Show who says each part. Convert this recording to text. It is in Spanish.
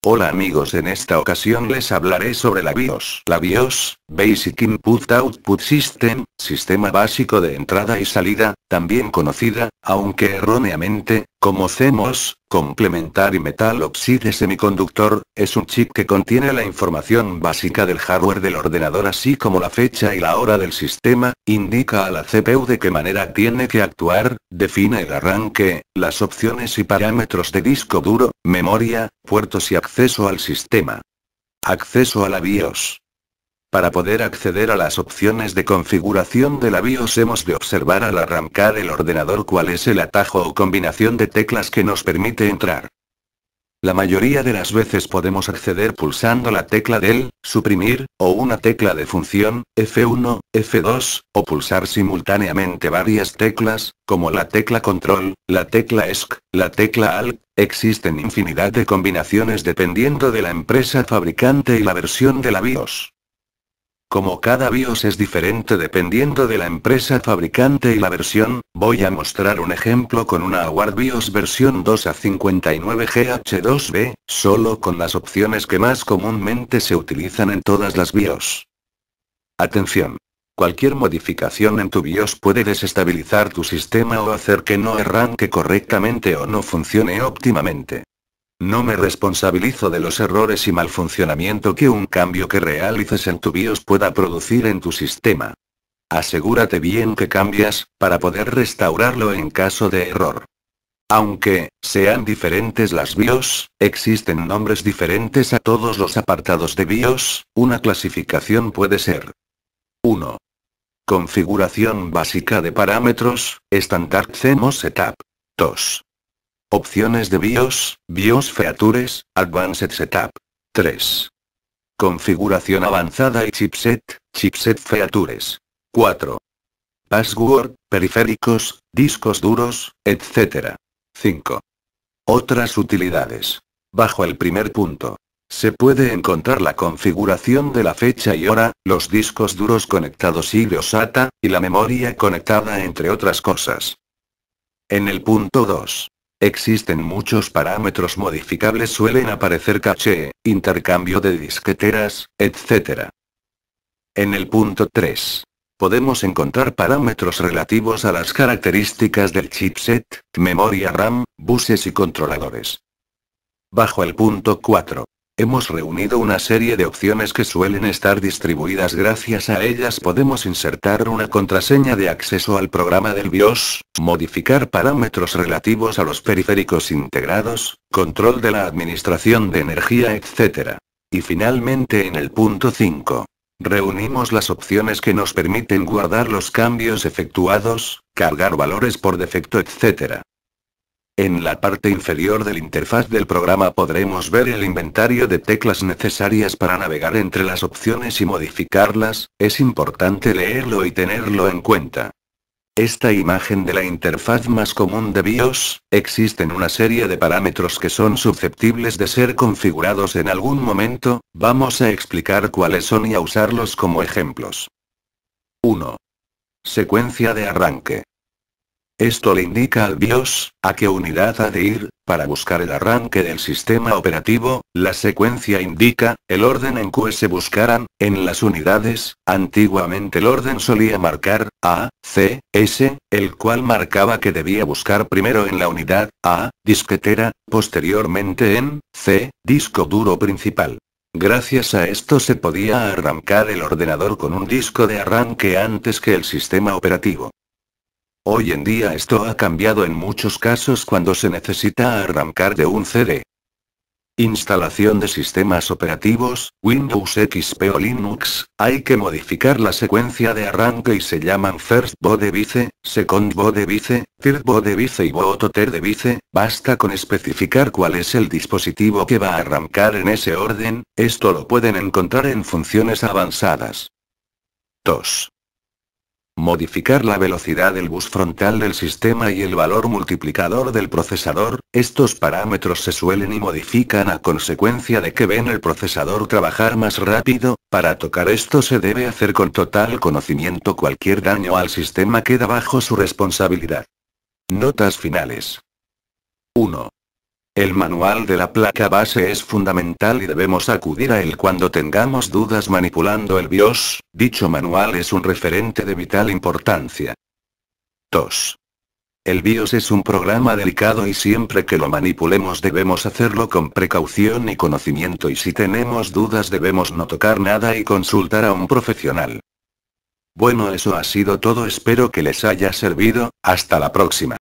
Speaker 1: Hola amigos, en esta ocasión les hablaré sobre la BIOS. La BIOS, Basic Input Output System, sistema básico de entrada y salida, también conocida, aunque erróneamente, como CMOS, complementary metal oxide semiconductor, es un chip que contiene la información básica del hardware del ordenador así como la fecha y la hora del sistema, indica a la CPU de qué manera tiene que actuar, define el arranque, las opciones y parámetros de disco duro, memoria, puertos y acceso al sistema. Acceso a la BIOS. Para poder acceder a las opciones de configuración de la BIOS hemos de observar al arrancar el ordenador cuál es el atajo o combinación de teclas que nos permite entrar. La mayoría de las veces podemos acceder pulsando la tecla del, suprimir, o una tecla de función, F1, F2, o pulsar simultáneamente varias teclas, como la tecla control, la tecla ESC, la tecla ALT. Existen infinidad de combinaciones dependiendo de la empresa fabricante y la versión de la BIOS. Como cada BIOS es diferente dependiendo de la empresa fabricante y la versión, voy a mostrar un ejemplo con una Award BIOS versión 2A59GH2B, solo con las opciones que más comúnmente se utilizan en todas las BIOS. Atención. Cualquier modificación en tu BIOS puede desestabilizar tu sistema o hacer que no arranque correctamente o no funcione óptimamente. No me responsabilizo de los errores y mal funcionamiento que un cambio que realices en tu BIOS pueda producir en tu sistema. Asegúrate bien que cambias, para poder restaurarlo en caso de error. Aunque sean diferentes las BIOS, existen nombres diferentes a todos los apartados de BIOS, una clasificación puede ser: 1. Configuración básica de parámetros, Standard CMOS Setup. 2. Opciones de BIOS, BIOS Features, Advanced Setup. 3. Configuración avanzada y chipset, Chipset Features. 4. Password, periféricos, discos duros, etc. 5. Otras utilidades. Bajo el primer punto, se puede encontrar la configuración de la fecha y hora, los discos duros conectados y BIOS SATA, y la memoria conectada entre otras cosas. En el punto 2. Existen muchos parámetros modificables, suelen aparecer caché, intercambio de disqueteras, etc. En el punto 3. Podemos encontrar parámetros relativos a las características del chipset, memoria RAM, buses y controladores. Bajo el punto 4. Hemos reunido una serie de opciones que suelen estar distribuidas. Gracias a ellas podemos insertar una contraseña de acceso al programa del BIOS, modificar parámetros relativos a los periféricos integrados, control de la administración de energía, etc. Y finalmente en el punto 5. Reunimos las opciones que nos permiten guardar los cambios efectuados, cargar valores por defecto, etc. En la parte inferior del interfaz del programa podremos ver el inventario de teclas necesarias para navegar entre las opciones y modificarlas. Es importante leerlo y tenerlo en cuenta. Esta imagen de la interfaz más común de BIOS, existen una serie de parámetros que son susceptibles de ser configurados en algún momento, vamos a explicar cuáles son y a usarlos como ejemplos. 1. Secuencia de arranque. Esto le indica al BIOS, a qué unidad ha de ir, para buscar el arranque del sistema operativo. La secuencia indica, el orden en que se buscaran, en las unidades. Antiguamente el orden solía marcar, A, C, S, el cual marcaba que debía buscar primero en la unidad, A, disquetera, posteriormente en, C, disco duro principal. Gracias a esto se podía arrancar el ordenador con un disco de arranque antes que el sistema operativo. Hoy en día esto ha cambiado en muchos casos cuando se necesita arrancar de un CD. Instalación de sistemas operativos, Windows XP o Linux. Hay que modificar la secuencia de arranque y se llaman First Boot Device, Second Boot Device, Third Boot Device y Boot Order Device. Basta con especificar cuál es el dispositivo que va a arrancar en ese orden. Esto lo pueden encontrar en funciones avanzadas. 2. Modificar la velocidad del bus frontal del sistema y el valor multiplicador del procesador. Estos parámetros se suelen y modifican a consecuencia de que ven el procesador trabajar más rápido. Para tocar esto se debe hacer con total conocimiento. Cualquier daño al sistema queda bajo su responsabilidad. Notas finales. 1. El manual de la placa base es fundamental y debemos acudir a él cuando tengamos dudas manipulando el BIOS. Dicho manual es un referente de vital importancia. 2. El BIOS es un programa delicado y siempre que lo manipulemos debemos hacerlo con precaución y conocimiento, y si tenemos dudas debemos no tocar nada y consultar a un profesional. Bueno, eso ha sido todo, espero que les haya servido. Hasta la próxima.